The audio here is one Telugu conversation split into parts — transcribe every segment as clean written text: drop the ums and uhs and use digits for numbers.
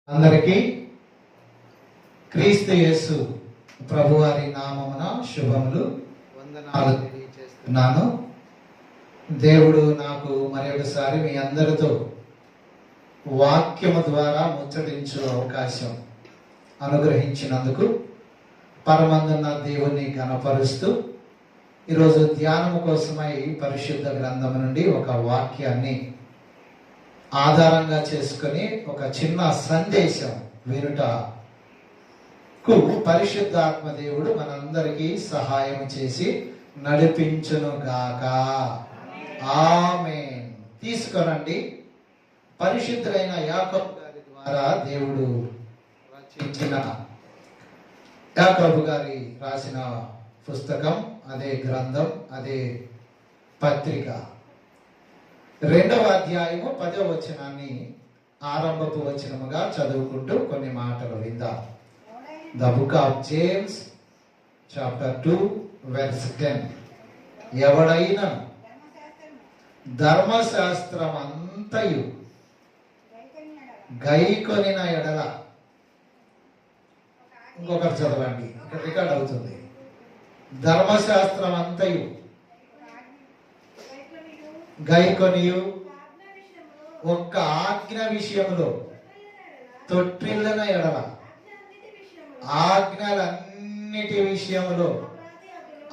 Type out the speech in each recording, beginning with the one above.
అందరికీ క్రీస్తు యేసు ప్రభువారి నామమున శుభములు వందనాలు తెలియజేస్తున్నాను. దేవుడు నాకు మరొకసారి మీ అందరితో వాక్యము ద్వారా ముచ్చటించే అవకాశం అనుగ్రహించినందుకు పరమందున్న దేవుణ్ణి ఘనపరుస్తూ ఈరోజు ధ్యానము కోసమై పరిశుద్ధ గ్రంథం నుండి ఒక వాక్యాన్ని ఆధారంగా చేసుకొని ఒక చిన్న సందేశం వినుటకు పరిశుద్ధాత్మ దేవుడు మనందరికీ సహాయం చేసి నడిపించును గాక. ఆమేన్. తీసుకోనండి. పరిశుద్ధులైన యాకోబు గారి ద్వారా దేవుడు రచించిన యాకోబు గారి రాసిన పుస్తకం, అదే గ్రంథం, అదే పత్రిక 2వ అధ్యాయము 10వ వచనాన్ని ఆరంభపు వచనముగా చదువుకుంటూ కొన్ని మాటలు విందాం. The book of James chapter 2 verse 10. ఎవడైనా ధర్మశాస్త్రం అంతయు గైకొనిన ఎడల, ఇంకొకరు చదవండి, ఇక్కడ రికార్డ్ అవుతుంది. ధర్మశాస్త్రం అంతయు గైకొనియు ఒక్క ఆజ్ఞ విషయంలో తొట్టిల్లన ఎడల, ఆజ్ఞలన్నిటి విషయంలో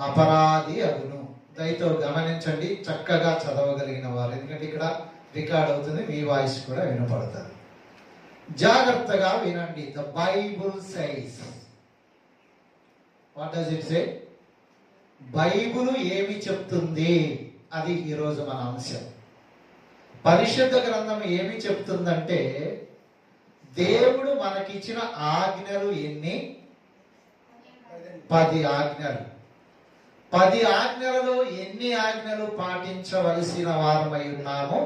అపరాధి అగును. దయతో గమనించండి, చక్కగా చదవగలిగిన వారు, ఎందుకంటే ఇక్కడ రికార్డ్ అవుతుంది, మీ వాయిస్ కూడా వినపడుతుంది. జాగ్రత్తగా వినండి. The Bible size. What does it say? Bible ఏమి చెప్తుంది? అది ఈరోజు మన అంశం. పరిశుద్ధ గ్రంథం ఏమి చెప్తుందంటే, దేవుడు మనకిచ్చిన ఆజ్ఞలు ఎన్ని? 10 ఆజ్ఞలు. 10 ఆజ్ఞలలో ఎన్ని ఆజ్ఞలు పాటించవలసిన వారమై ఉన్నామో?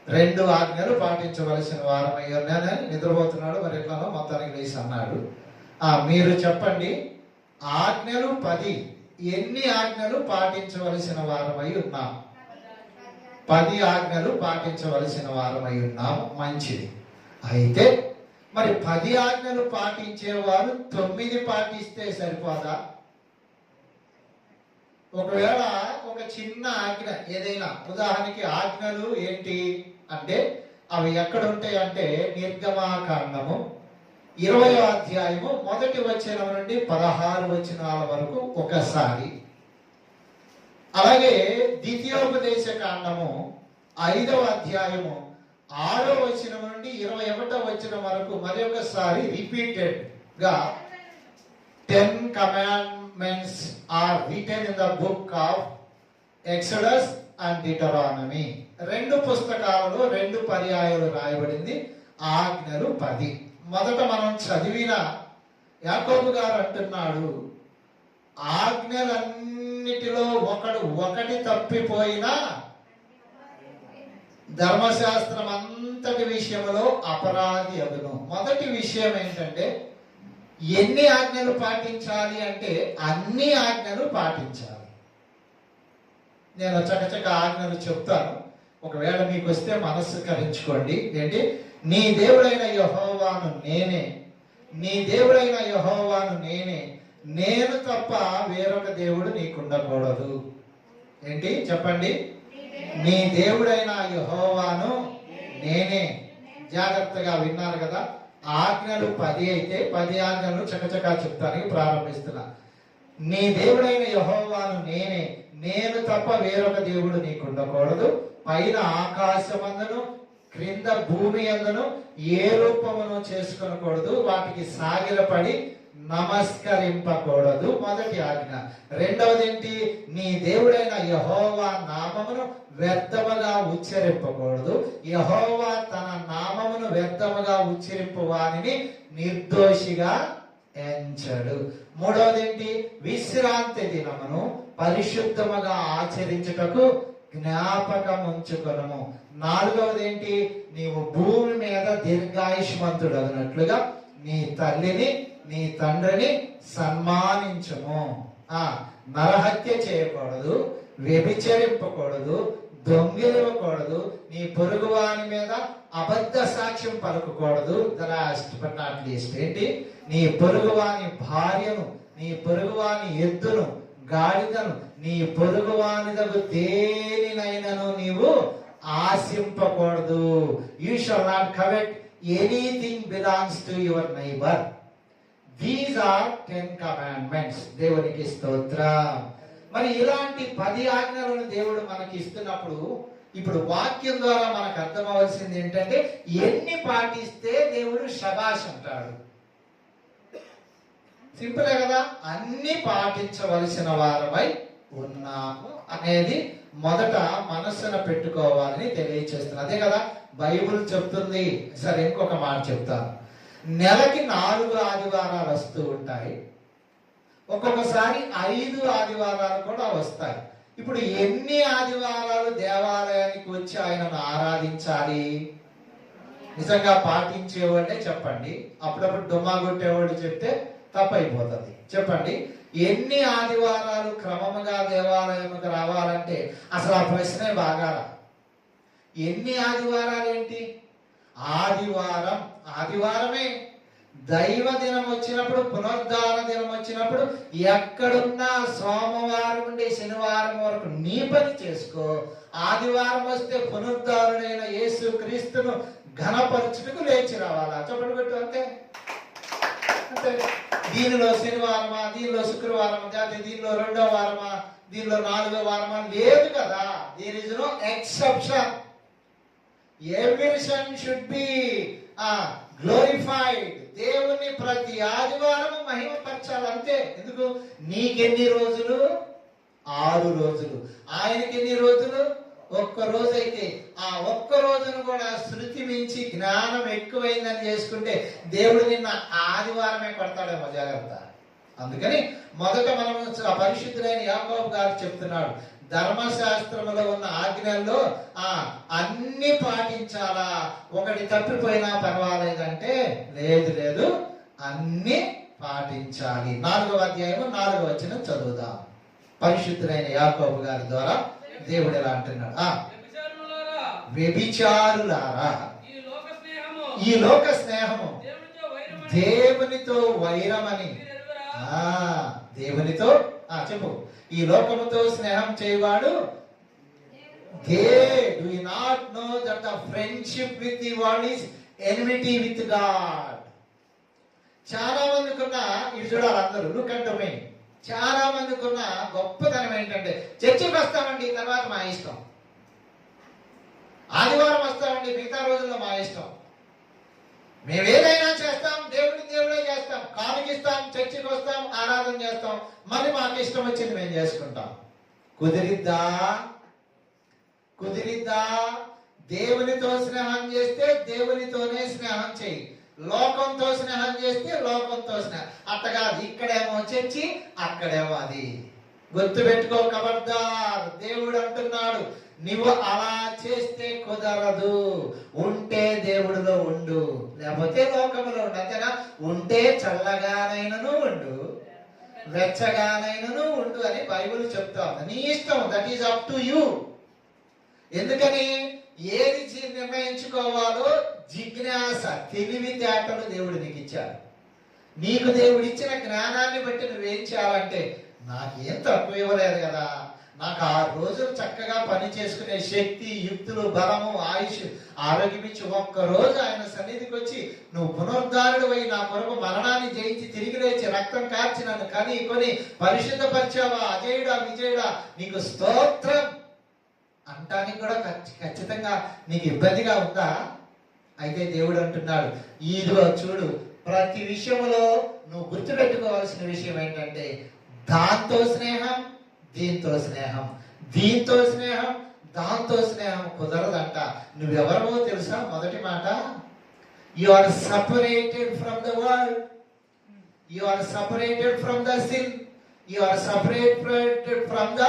2 ఆజ్ఞలు పాటించవలసిన వారమై ఉన్నానని నిద్రపోతున్నాడు, మరి ఎట్లానో మొత్తానికి లేచి అన్నాడు. మీరు చెప్పండి, ఆజ్ఞలు 10, ఎన్ని ఆజ్ఞలు పాటించవలసిన వారమై ఉన్నాం? 10 ఆజ్ఞలు పాటించవలసిన వారమై ఉన్నాము. మంచిది. అయితే మరి 10 ఆజ్ఞలు పాటించేవారు 9 పాటిస్తే సరిపోదా? ఒకవేళ ఒక చిన్న ఆజ్ఞ ఏదైనా, ఉదాహరణకి ఆజ్ఞలు ఏంటి అంటే అవి ఎక్కడ ఉంటాయి అంటే నిర్గమాకాండము 20వ అధ్యాయము 1వ వచనం నుండి 16 వచనాల వరకు ఒకసారి, అలాగే ద్వితీయోపదేశ కాండము 5వ అధ్యాయము 6వ వచనం నుండి 21వ వచనం వరకు మరి ఒకసారి రిపీటెడ్ గా 10 commandments are written in the book of Exodus and Deuteronomy. 2 పుస్తకాలలో 2 పర్యాయాలు రాయబడింది ఆజ్ఞలు 10. మొదట మనం చదివిన యాకోబు గారు అంటున్నాడు, ఆజ్ఞలన్నిటిలో ఒకటి తప్పిపోయినా ధర్మశాస్త్రం అంతటి విషయంలో అపరాధి అగును. మొదటి విషయం ఏంటంటే, ఎన్ని ఆజ్ఞలు పాటించాలి అంటే అన్ని ఆజ్ఞలు పాటించాలి. నేను చకచక ఆజ్ఞలు చెప్తాను, ఒకవేళ మీకు వస్తే మనస్సుకరించుకోండి. ఏంటి? నీ దేవుడైన యెహోవాను నేనే, నీ దేవుడైన యెహోవాను నేనే, నేను తప్ప వేరొక దేవుడు నీకుండకూడదు. ఏంటి? చెప్పండి. నీ దేవుడైన యెహోవాను నేనే. జాగ్రత్తగా విన్నారు కదా? ఆజ్ఞలు 10 అయితే 10 ఆజ్ఞలు చకచకా చెప్తానికి ప్రారంభిస్తున్నా. నీ దేవుడైన యెహోవాను నేనే, నేను తప్ప వేరొక దేవుడు నీకుండకూడదు. పైన ఆకాశమందును క్రింద భూమి యందును ఏ రూపమును చేసుకొనకూడదు, వాటికి సాగిలపడి నమస్కరింపకూడదు. మొదటి ఆజ్ఞ. రెండవది ఏంటి? నీ దేవుడైన యెహోవా నామమును వ్యర్థముగా ఉచ్చరింపకూడదు. యెహోవా తన నామమును వ్యర్థముగా ఉచ్చరింపు వానిని నిర్దోషిగా ఎంచడు. మూడవది ఏంటి? విశ్రాంతి దినమును పరిశుద్ధముగా ఆచరించుటకు జ్ఞాపకం ఉంచుకొనుము. 4వది ఏంటి? నీవు భూమి మీద దీర్ఘాయుష్మంతుడు అన్నట్లుగా నీ తల్లిని నీ తండ్రిని సన్మానించుము. నరహత్య చేయకూడదు, వ్యభిచరింపకూడదు, దొంగిలకూడదు, నీ పొరుగువాని మీద అబద్ధ సాక్ష్యం పలకకూడదు. The last but not least ఏంటి? నీ పొరుగువాని భార్యను, నీ పొరుగువాని ఎద్దును, గాడిదను, నీ పొరుగువానిదగు దేనినైనను నీవు ఆశింపకూడదు. You shall not covet anything belongs to your neighbour. These are 10 commandments. దేవునికి స్తోత్రం. మరి ఇలాంటి 10 ఆజ్ఞలను దేవుడు మనకి ఇస్తున్నప్పుడు ఇప్పుడు వాక్యం ద్వారా మనకు అర్థమవలసింది ఏంటంటే, ఎన్ని పాటిస్తే దేవుడు శబాష్ అంటాడు? సింపులే కదా. అన్ని పాటించవలసిన వారమై ఉన్నాము అనేది మొదట మనస్సున పెట్టుకోవాలని తెలియచేస్తుంది. అదే కదా బైబిల్ చెప్తుంది. సరే, ఇంకొక మాట చెప్తాను. నెలకి 4 ఆదివారాలు వస్తూ ఉంటాయి, ఒక్కొక్కసారి 5 ఆదివారాలు కూడా వస్తాయి. ఇప్పుడు ఎన్ని ఆదివారాలు దేవాలయానికి వచ్చి ఆయనను ఆరాధించాలి? నిజంగా పాటించేవాళ్ళే చెప్పండి. అప్పుడప్పుడు డుమ్మా కొట్టేవాళ్ళు చెప్తే తప్పైపోతుంది. చెప్పండి, ఎన్ని ఆదివారాలు క్రమముగా దేవాలయముకు రావాలంటే అసలు ఆ ప్రశ్నే బాగారా. ఎన్ని ఆదివారాలు ఏంటి? ఆదివారమే. దైవ దినం వచ్చినప్పుడు, పునరుద్ధార దినం వచ్చినప్పుడు ఎక్కడున్నా సోమవారం నుండి శనివారం వరకు నీ పని చేసుకో. ఆదివారం వస్తే పునరుద్ధారుడైన యేసు క్రీస్తును ఘనపరచుటకు లేచి రావాలా? చెప్పండి పెట్టు. అంతే. దీనిలో శనివారమా, దీనిలో శుక్రవారం, దీనిలో 2వ వారమా, దీనిలో 4వ వారమా లేదు కదా. There is no exception. Every sun should be glorified. దేవుని ప్రతి ఆదివారం మహిమపరచాలి. అంతే. ఎందుకు? నీకెన్ని రోజులు? 6 రోజులు. ఆయనకి ఎన్ని రోజులు? 1 రోజు. అయితే ఆ 1 రోజును కూడా శృతి మించి జ్ఞానం ఎక్కువైందని చేసుకుంటే దేవుడు నిన్న ఆదివారమే కొడతాడేమో, జాగ్రత్త. అందుకని మొదట మనం పరిశుద్ధులైన యాకోబు గారు చెప్తున్నాడు, ధర్మశాస్త్రంలో ఉన్న ఆజ్ఞల్లో అన్ని పాటించాలా, ఒకటి తప్పిపోయినా పర్వాలేదంటే లేదు, అన్ని పాటించాలి. 4వ అధ్యాయం 4వ వచనం చదువుదాం. పరిశుద్ధులైన యాకోబు గారి ద్వారా దేవుడు ఎలా అంటున్నాడు? వ్యభిచారులారా, ఈ లోక స్నేహము దేవునితో వైరమని. దేవునితో చెప్పు. ఈ లోకముతో స్నేహం చేయవాడు do you not know that the friendship with the world is enmity with God? చాలా మందికున్న, ఇది చూడాలి అందరూ, లుక్ అట్ మీ. చాలా మందికున్న గొప్పతనం ఏంటంటే, చర్చికి వస్తామండి, తర్వాత మా ఇష్టం. ఆదివారం వస్తామండి, మిగతా రోజుల్లో మా ఇష్టం. మేము ఏదైనా చేస్తాం, దేవుడే చేస్తాం, కానుకిస్తాం, చర్చికి వస్తాం, ఆరాధన చేస్తాం, మళ్ళీ మాకు ఇష్టం వచ్చింది మేము చేసుకుంటాం. కుదిరిద్దా? దేవునితో స్నేహం చేస్తే దేవునితోనే స్నేహం చేయి, లోకంతో స్నేహం చేస్తే లోకంతో స్నేహం. అట్టగాదు, ఇక్కడేమో చర్చి, అక్కడేమో అది. గుర్తుపెట్టుకో, ఖబర్దార్. దేవుడు అంటున్నాడు, నువ్వు అలా చేస్తే కుదరదు. ఉంటే దేవుడిలో ఉండు, లేకపోతే లోకములో ఉండు. అంతేనా? ఉంటే చల్లగానైనను ఉండు, వెచ్చగానైనను ఉండు అని బైబిల్ చెప్తా ఉంది. నీ ఇష్టం, that is up to you. ఎందుకని? ఏది నిర్ణయించుకోవాలో జిజ్ఞాస, తెలివితేటలు దేవుడు నీకు ఇచ్చాడు. నీకు దేవుడు ఇచ్చిన జ్ఞానాన్ని బట్టి నువ్వేం చేయాలంటే, నాకేం తక్కువ ఇవ్వలేదు కదా, నాకు 6 రోజులు చక్కగా పని చేసుకునే శక్తి, యుక్తులు, బలము, ఆయుష్, ఆరోగ్యం ఇచ్చి 1 రోజు ఆయన సన్నిధికి వచ్చి నువ్వు పునరుద్ధారుడు అయి నా కొరకు మరణాన్ని జయించి తిరిగి లేచి రక్తం కార్చి నన్ను కని కొని పరిశుద్ధపరిచావా, అజయుడా, విజయుడా, నీకు స్తోత్రం అంటానికి కూడా ఖచ్చితంగా నీకు ఇబ్బందిగా ఉందా? అయితే దేవుడు అంటున్నాడు, ఇదిగో చూడు, ప్రతి విషయంలో నువ్వు గుర్తుపెట్టుకోవాల్సిన విషయం ఏంటంటే, దాంతో స్నేహం, దీంతో స్నేహం, దీంతో స్నేహం, దాంతో స్నేహం కుదరదంట. నువ్వెవరో తెలుసా? మొదటి మాట, you are separated from the world, you are separated from the sin, you are separated from the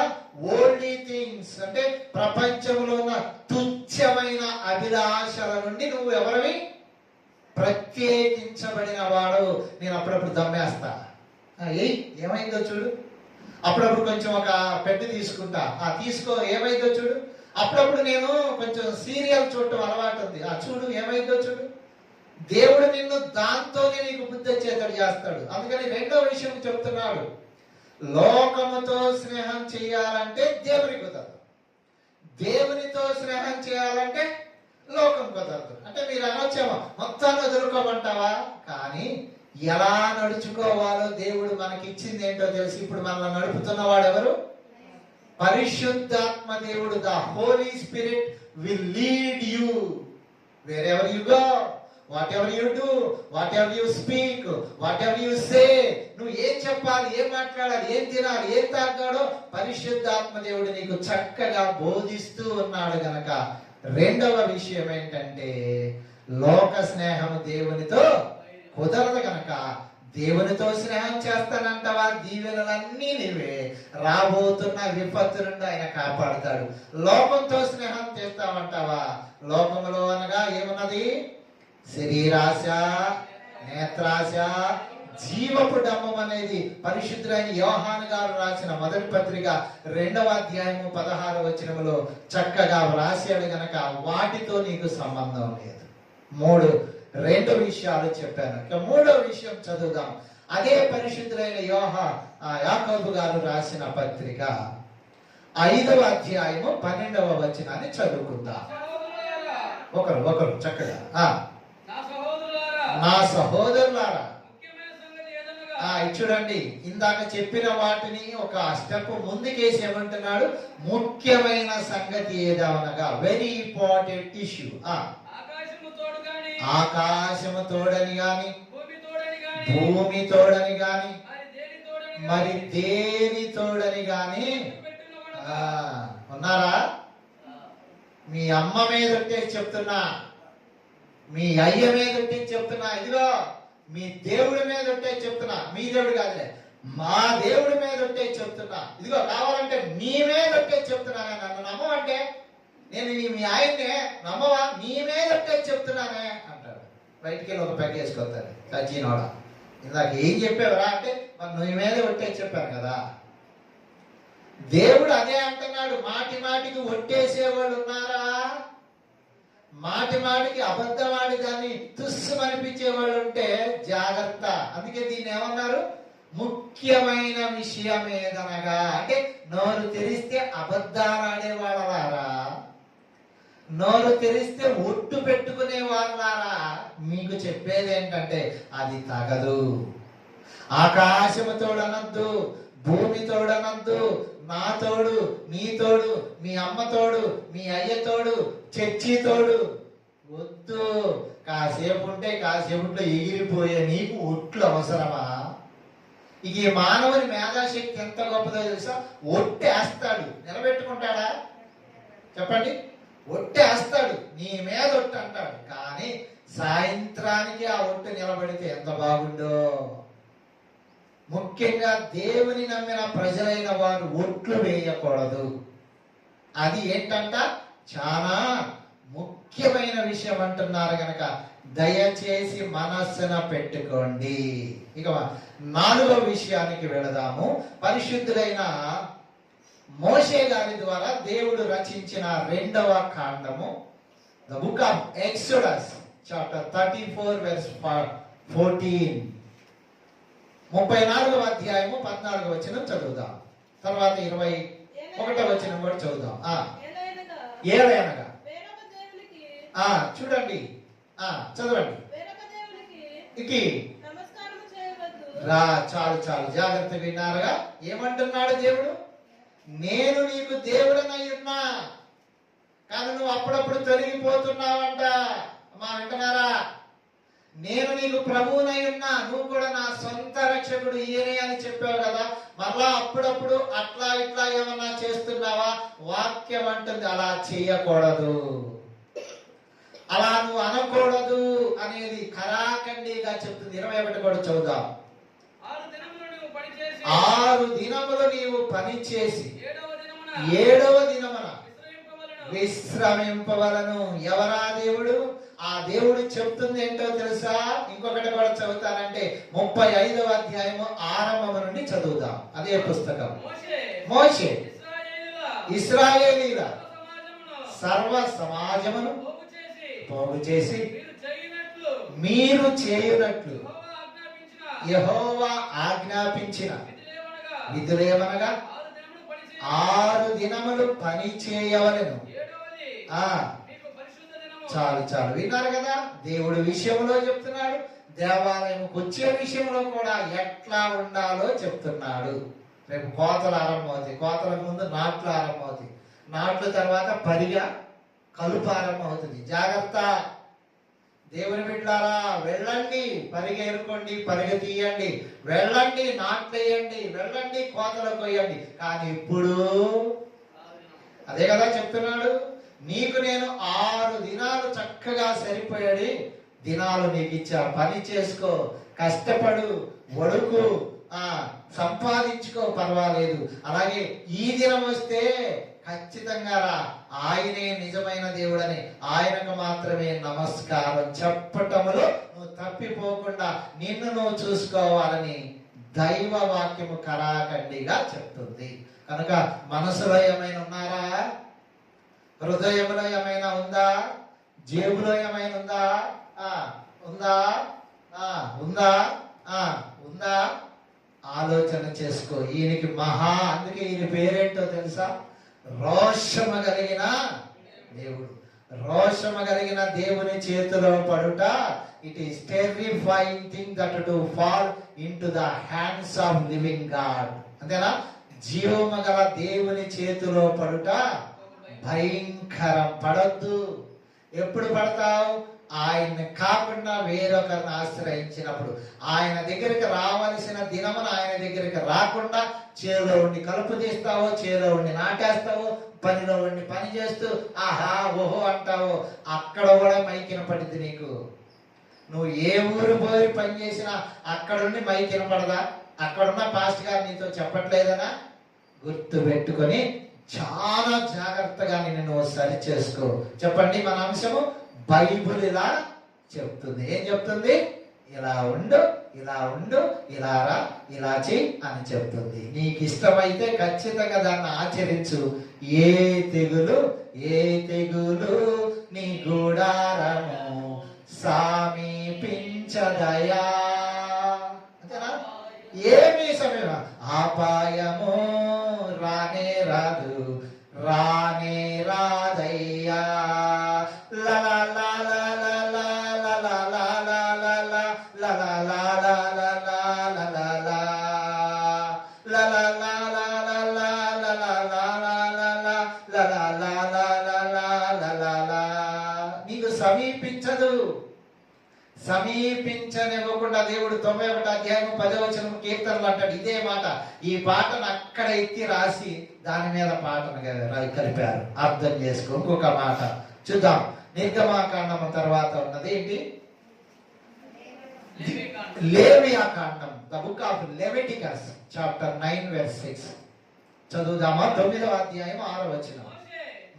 worldly things. అంటే ప్రపంచంలో ఉన్న తుచ్చమైన అభిలాషల నుండి నువ్వు ఎవరివి? ప్రత్యేకించబడిన వాడు. నేను అప్పుడప్పుడు దమ్మేస్తా, ఏమైందో చూడు. అప్పుడప్పుడు కొంచెం ఒక పెట్టి తీసుకుంటా, తీసుకో, ఏమైందో చూడు. అప్పుడప్పుడు నేను కొంచెం సీరియల్ చూడటం అలవాటు ఉంది. ఆ చూడు ఏమైందో చూడు. దేవుడు నిన్ను దాంతోనే నీకు బుద్ధి వచ్చేటట్టు చేస్తాడు. అందుకని రెండో విషయం చెప్తున్నాడు, లోకముతో స్నేహం చేయాలంటే దేవుని కుదరదు, దేవునితో స్నేహం చేయాలంటే లోకం కుదరదు. అంటే మీరు అనొచ్చేమో మొత్తాన్ని వదులుకోమంటావా, కానీ ఎలా నడుచుకోవాలో దేవుడు మనకి ఇచ్చింది ఏంటో తెలిసి ఇప్పుడు మనల్ని నడుపుతున్నవాడు ఎవరు? పరిశుద్ధాత్మ దేవుడు. The Holy Spirit will lead you wherever you go, whatever you do, whatever you speak, whatever you say. నువ్వు ఏం చెప్పాలి, ఏం మాట్లాడాలి, ఏం తినాలి, ఏం తాగాడో పరిశుద్ధాత్మ దేవుడు నీకు చక్కగా బోధిస్తూ ఉన్నాడు గనక రెండవ విషయం ఏంటంటే లోక స్నేహం దేవునితో కుదరదు గనక దేవునితో స్నేహం చేస్తానంటవా, దీవెనలన్నీ నీవే, రాబోతున్న విపత్తు నుండి ఆయన కాపాడుతాడు. లోకంతో స్నేహం చేస్తామంటావా, లోకములో అనగా ఏమున్నది? శరీరాశ, నేత్రాశ, జీవపు డమ్మం అనేది పరిశుద్ధులైన యోహాను గారు రాసిన మొదటి పత్రిక 2వ అధ్యాయము 16వ వచనములో చక్కగా వ్రాసాడు గనక వాటితో నీకు సంబంధం లేదు. రెండు విషయాలు చెప్పాను. ఇక మూడో విషయం చదువుదాం. అదే పరిశుద్ధులైన యాకోబు గారు రాసిన పత్రిక 5వ అధ్యాయము 12వ వచనాన్ని చదువుకుందాం. ఒకరు చక్కగా. నా సహోదరులారా, చూడండి, ఇందాక చెప్పిన వాటిని ఒక స్టెప్ ముందుకేసి ఏమంటున్నాడు? ముఖ్యమైన సంగతి ఏదనగా, వెరీ ఇంపార్టెంట్ ఇష్యూ. ఆకాశము తోడని గాని, భూమి తోడని గాని, మరి దేని తోడని గాని ఉన్నారా? మీ అమ్మ మీద చెప్తున్నా, మీ అయ్య మీద చెప్తున్నా, ఇదిగో మీ దేవుడి మీద చెప్తున్నా, మీ దేవుడు కాదులే, మా దేవుడి మీద చెప్తున్నా, ఇదిగో కావాలంటే మీ మీద చెప్తున్నా, నన్ను నమ్మవంటే నేను మీ ఆయన్నే నమ్మవా, నీ మీద చెప్తున్నానే అంటాడు. బయటికి వెళ్ళి ఒక పెగ్గ వేసుకొస్తాడు సజ్జీనోడ. ఇందాక ఏం చెప్పావురా అంటే, మరి నీ మీద చెప్పాను కదా. దేవుడు అదే అంటున్నాడు. మాటి మాటికి ఒట్టేసేవాళ్ళు ఉన్నారా? మాటి మాటికి అబద్ధమాడి దాన్ని తుస్సు అనిపించేవాళ్ళు ఉంటే జాగ్రత్త. అందుకే దీన్ని ఏమన్నారు? ముఖ్యమైన విషయం ఏదనగా, అంటే నోరు తెరిస్తే అబద్ధాలు ఆడేవాళ్ళారా, నోరు తెరిస్తే ఒట్టు పెట్టుకునే వాళ్ళారా, మీకు చెప్పేది ఏంటంటే అది తగదు. ఆకాశము తోడనద్దు, భూమి తోడనద్దు, నా తోడు, నీ తోడు, మీ అమ్మ తోడు, మీ అయ్య తోడు, చర్చి తోడు వద్దు. కాసేపు ఉంటే కాసేపుట్లో ఎగిరిపోయే నీకు ఒట్లు అవసరమా? ఇక ఈ మానవుని మేధాశక్తి ఎంత గొప్పదో తెలుసా? ఒట్టేస్తాడు, నిలబెట్టుకుంటాడా? చెప్పండి. ఒట్టేస్తాడు, నీ మీద ఒట్టు అంటాడు, కానీ సాయంత్రానికి ఆ ఒట్టు నిలబడితే ఎంత బాగుండో. ముఖ్యంగా దేవుని నమ్మిన ప్రజలైన వారు ఒట్లు వేయకూడదు. అది ఏంటంట? చాలా ముఖ్యమైన విషయం అంటున్నారు గనక దయచేసి మనస్సున పెట్టుకోండి. ఇక 4వ విషయానికి వెళదాము. పరిశుద్ధులైన మోషే గారి ద్వారా దేవుడు రచించిన 2వ కాండము, the book of exodus, chapter 34 verse 14. 34వ అధ్యాయము 14వ వచనం చదువుదాం. తర్వాత 21వ వచనం కూడా చదువుదాం. ఏలయనగా చూడండి, చదవండి. చాలు జాగ్రత్త విన్నారుగా. ఏమంటున్నాడు దేవుడు? నేను నీకు దేవుడనై ఉన్నా, కానీ నువ్వు అప్పుడప్పుడు తొలగిపోతున్నావంట. వింటున్నారా? నేను నీకు ప్రభువునై ఉన్నా, నువ్వు కూడా నా సొంత రక్షకుడు ఈయనే అని చెప్పావు కదా, మరలా అప్పుడప్పుడు అట్లా ఇట్లా ఏమన్నా చేస్తున్నావా? వాక్యం అంటుంది అలా చేయకూడదు, అలా నువ్వు అనకూడదు అనేది ఖరాఖండిగా చెప్తుంది. 21 కూడా చదువుదాం. 6 దినములు నీవు పనిచేసి 7వ దినమున విశ్రమింపవలను. ఎవరా దేవుడు? ఆ దేవుడు చెప్తుంది ఏంటో తెలుసా? ఇంకొకటి కూడా చదువుతానంటే 35వ అధ్యాయము ఆరంభం నుండి చదువుదాం. అదే పుస్తకం. మోషే ఇశ్రాయేలీల సర్వ సమాజమును పోగు చేసి మీరు చేయునట్లు యెహోవా ఆజ్ఞాపించిన విధులేమనగా 6 దినములు పని చేయవలెను. చాలు చాలు విన్నారు కదా, దేవుడి విషయంలో చెప్తున్నాడు, దేవాలయంకి వచ్చే విషయంలో కూడా ఎట్లా ఉండాలో చెప్తున్నాడు. రేపు కోతలు ఆరంభమవుతాయి, కోతలకు ముందు నాట్లు ఆరంభమవుతాయి, నాట్ల తర్వాత పరిగా కలుపు ఆరంభమవుతుంది. జాగ్రత్త దేవుని బిడ్డలారా, వెళ్ళండి, పరిగెరుకోండి, పరిగె తీయండి, వెళ్ళండి, నాట్లేయండి, వెళ్ళండి, కోతలు కొయ్యండి. కానీ ఇప్పుడు అదే కదా చెప్తున్నాడు, నీకు నేను 6 దినాలు చక్కగా సరిపోయాడు దినాలు నీకు ఇచ్చా, పని చేసుకో, కష్టపడు, వడుకు, సంపాదించుకో, పర్వాలేదు. అలాగే ఈ దినం వస్తే ఖచ్చితంగా రా, ఆయనే నిజమైన దేవుడని, ఆయనకు మాత్రమే నమస్కారం చెప్పటములో నువ్వు తప్పిపోకుండా నిన్ను నువ్వు చూసుకోవాలని దైవ వాక్యము కరాఖండిగా చెప్తుంది. కనుక మనసులో ఏమైనా ఉన్నారా? హృదయంలో ఏమైనా ఉందా? జేబులో ఏమైనా ఉందా? ఉందా? ఉందా? ఉందా? ఆలోచన చేసుకో. ఈయనకి అందుకే ఈయన పేరేంటో తెలుసా? రోషము కలిగిన దేవుడు. రోషము కలిగిన దేవుని చేతిలో పడుట, it is terrifying thing that to fall into the hands of living God. అంతేనా? జీవము గల దేవుని చేతిలో పడుట భయంకరం. పడొద్దు. ఎప్పుడు పడతావు? ఆయన్ని కాకుండా వేరొకరిని ఆశ్రయించినప్పుడు. ఆయన దగ్గరికి రావలసిన దినమున ఆయన దగ్గరికి రాకుండా చేలో ఉండి కలుపు తీస్తావో, చేలో ఉండి నాటేస్తావో, పనిలో ఉండి పని చేస్తూ ఆహా ఓహో అంటావో, అక్కడ కూడా మైకిన పడింది నీకు. నువ్వు ఏ ఊరు పోయి పని చేసినా అక్కడుండి మైకి వినపడదా? అక్కడున్న పాస్ట్ గారు నీతో చెప్పట్లేదనా? గుర్తు పెట్టుకొని చాలా జాగ్రత్తగా నిన్ను నువ్వు సరి చేసుకో. చెప్పండి, మన అంశము బైబుల్ ఇలా చెప్తుంది. ఏం చెప్తుంది? ఇలా ఉండు, ఇలా ఉండు, ఇలా రా, ఇలా చెయ్యి అని చెప్తుంది. నీకు ఇష్టమైతే ఖచ్చితంగా దాన్ని ఆచరించు. ఏ తెగులు నీ గుడారము సమీపించదయా. అంతేనా? ఏమీ సమయం అపాయము రానే రాదు, రానే రాదయ్యా. నీకు సమీపించదు. సమీపించనివ్వకుండా దేవుడు 91వ అధ్యాయం 10వ వచనం కీర్తనలు అంటాడు ఇదే మాట. ఈ పాటను అక్కడ ఎత్తి రాసి దాని మీద పాటను కలిపారు. అర్థం చేసుకో. ఇంకొక మాట చూద్దాం. నిర్గమాకాండం తర్వాత ఉన్నది ఏంటి? లేవియాకాండం. The book of Leviticus chapter 9 verse 6 చదువుదామా? 9వ అధ్యాయం 6వ వచనం.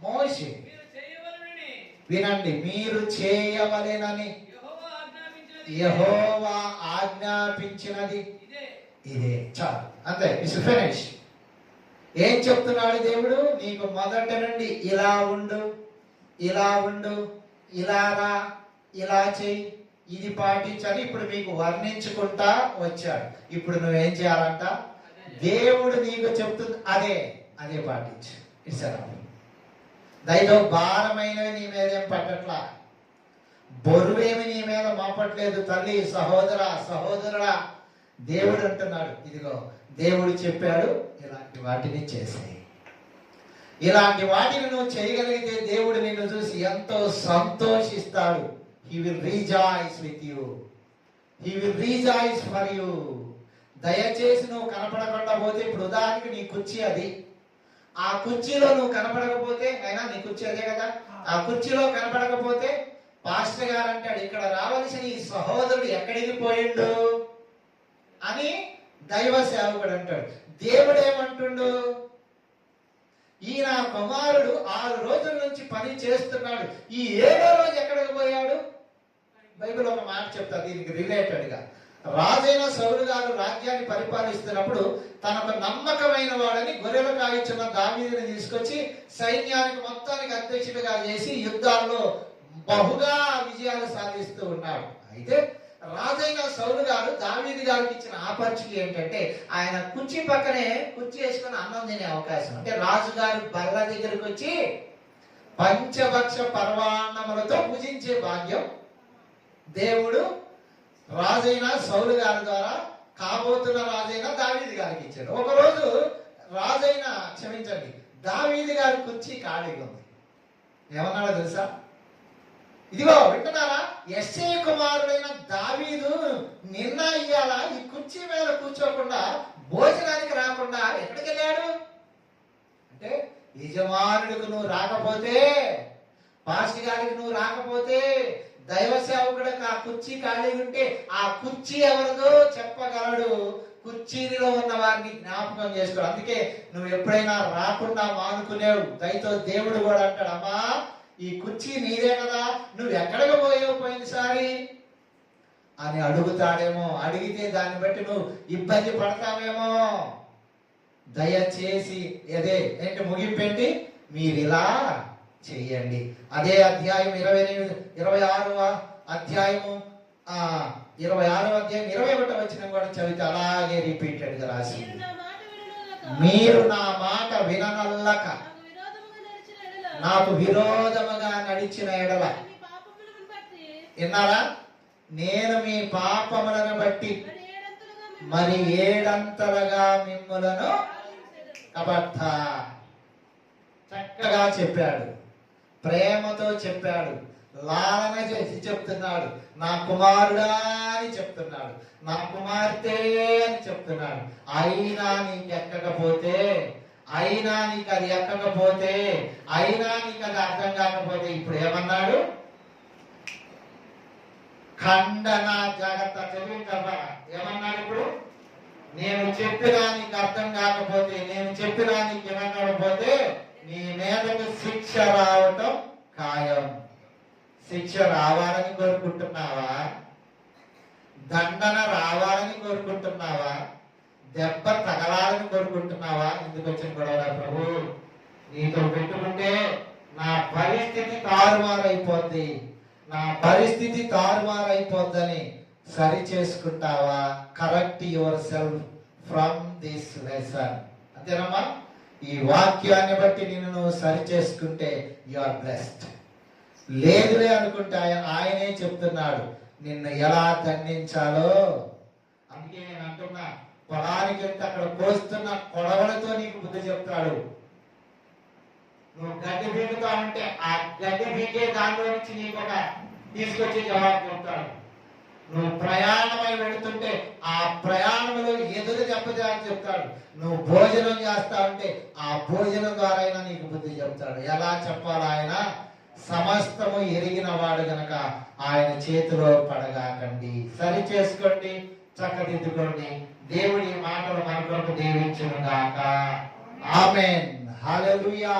మోషే వినండి, మీరు చేయవలెనని యెహోవా ఆజ్ఞాపించినది ఇదే. చాలు, అంతే. It's finish. ఏం చెప్తున్నాడు దేవుడు? నీకు మొదటి నుండి ఇలా ఉండు, ఇలా ఉండు, ఇలా రా, ఇలా చెయ్యి, ఇది పాటించాలి. ఇప్పుడు మీకు వర్ణించుకుంటా వచ్చాడు. ఇప్పుడు నువ్వేం చేయాలంట? దేవుడు నీకు చెప్తుంది అదే పాటించు. ఇట్స్ దయతో భారమైనవి నీ మీదేం పట్టట్లా, బరువేమి నీ మీద మోపట్లేదు. తల్లి, సహోదరుడా, దేవుడు అంటున్నాడు, ఇదిగో దేవుడు చెప్పాడు, ఇలాంటి వాటిని చేసేయి. ఇలాంటి వాటిని నువ్వు చేయగలిగితే దేవుడు నిన్ను చూసి ఎంతో సంతోషిస్తాడు. He will rejoice with you. He will rejoice for you. దయచేసి నువ్వు కనపడకుండా పోతే, ఇప్పుడు ఉదాహరణకి నీ కుర్చీ అది, ఆ కుర్చీలో నువ్వు కనపడకపోతే, అయినా నీ కుర్చీ అదే కదా, ఆ కుర్చీలో కనపడకపోతే పాస్టర్ గారు అంటాడు, ఇక్కడ రావాల్సిన ఈ సహోదరుడు ఎక్కడికి పోయిండు అని దైవ సేవకుడు అంటాడు. దేవుడు ఏమంటుండు? ఈయన కుమారుడు 6 రోజుల నుంచి పని చేస్తున్నాడు, ఈ 7వ రోజు ఎక్కడికి పోయాడు? బైబిల్ ఒక మాట చెప్తా దీనికి రిలేటెడ్ గా. రాజైన సౌలు గారు రాజ్యాన్ని పరిపాలిస్తున్నప్పుడు తనకు నమ్మకమైన వాడని గొర్రెలు కాయించున్న దావీదుని తీసుకొచ్చి సైన్యానికి మొత్తానికి అధ్యక్షుడిగా చేసి యుద్ధాల్లో బహుగా విజయాలు సాధిస్తూ ఉన్నాడు. అయితే రాజైన సౌలు గారు దావీదు గారికి ఇచ్చిన ఆపర్చునిటీ ఏంటంటే ఆయన కుర్చీ పక్కనే కుర్చీ వేసుకొని అన్నం తినే అవకాశం. అంటే రాజుగారి బల్ల దగ్గరకు వచ్చి పంచభక్ష పర్వాణములతో పూజించే భాగ్యం దేవుడు రాజైన సౌలు గారి ద్వారా కాబోతున్న రాజైన దావీదు గారికి ఇచ్చాడు. ఒకరోజు దావీదు గారి కుర్చీ ఖాళీగా ఉంది. ఏమన్నాడో తెలుసా? ఇదిగో వింటున్నారా, యెష్షై కుమారుడైన దావీదు నిన్న ఇయ్యాల ఈ కుర్చీ మీద కూర్చోకుండా భోజనానికి రాకుండా ఎక్కడికి వెళ్ళాడు అంటే, యజమానుడికి నువ్వు రాకపోతే, పాస్టర్ గారికి నువ్వు రాకపోతే, దైవ సేవకుడికి ఆ కుర్చీ ఖాళీ ఉంటే ఆ కుర్చీ ఎవరిదో చెప్పగలడు. కుర్చీలో ఉన్న వారిని జ్ఞాపకం చేసుకో. అందుకే నువ్వు ఎప్పుడైనా రాకుండా మానుకునేవు, దయతో దేవుడు కూడా అంటాడు, అమ్మా ఈ కుర్చీ నీదే కదా, నువ్వు ఎక్కడికి పోయావు పోయినసారి అని అడుగుతాడేమో. అడిగితే దాన్ని బట్టి నువ్వు ఇబ్బంది పడతావేమో. దయచేసి అదే ఏంటి ముగింపేంటి, మీరు ఇలా చెయ్యండి. అదే అధ్యాయం 26వ అధ్యాయము 26వ అధ్యాయం 21వ వచనం కూడా చదివితే అలాగే రిపీటెడ్ గా రాసి, మీరు నా మాట విననల్లక నాకు విరోధముగా నడిచిన ఎడల, విన్నారా, నేను మీ పాపములను బట్టి మరి 7 మిమ్ములను కబట్ట. చక్కగా చెప్పాడు, ప్రేమతో చెప్పాడు, లాలన చేసి చెప్తున్నాడు. నా కుమారుడా అని చెప్తున్నాడు, నా కుమార్తె అని చెప్తున్నాడు. అయినా నీకు ఎక్కకపోతే, అయినా నీకు అది ఎక్కకపోతే, అయినా నీకు అది అర్థం కాకపోతే ఇప్పుడు ఏమన్నాడు? ఖండన జాగ్రత్త చదివించరా. ఏమన్నాడు ఇప్పుడు? నేను చెప్పినా నీకు అర్థం కాకపోతే, నేను చెప్పినా నీకు వినకపోతే నీ మీదకు శిక్ష రావటం ఖాయం. శిక్ష రావాలని కోరుకుంటున్నావా? దండన రావాలని కోరుకుంటున్నావా? దెబ్బ తగలాలని కోరుకుంటున్నావా? ఎందుకు వచ్చిన గొడవ ప్రభు? నీతో పెట్టుకుంటే నా పరిస్థితి తారుమారైపోద్ది, నా పరిస్థితి తారుమారైపోద్దని సరి చేసుకుంటావా? Correct yourself from this lesson. అంతేనమ్మా? ఈ వాక్యాన్ని బట్టి నిన్ను నువ్వు సరి చేసుకుంటే యు ఆర్ బ్లెస్డ్. లేదులే అనుకుంటే ఆయనే చెప్తున్నాడు నిన్ను ఎలా దండించాలో. అందుకే నేను అంటున్నా, పొలానికి వెళ్తే అక్కడ కోస్తున్న కొడవలతో నీకు బుద్ధి చెప్తాడు. నువ్వు గడ్డి పీకుతా ఉంటే ఆ గడ్డి పీకే దానిలో నుంచి నీకు ఒక తీసుకొచ్చి జవాబు చెప్తాడు. నువ్వు ప్రయాణమై వెళుతుంటే ఆ ప్రయాణంలో ఎదురు చెప్తాడు. నువ్వు భోజనం చేస్తా ఉంటే ఆ భోజనం ద్వారా నీకు బుద్ధి చెప్తాడు. ఎలా చెప్పాలి? ఆయన సమస్తము ఎరిగిన వాడు గనక ఆయన చేతిలో పడగాకండి. సరి చేసుకోండి, చక్కదిద్దుకోండి. దేవుడి మాటలు మన కొరకు దీవించును గాక. ఆమేన్. హల్లెలూయా.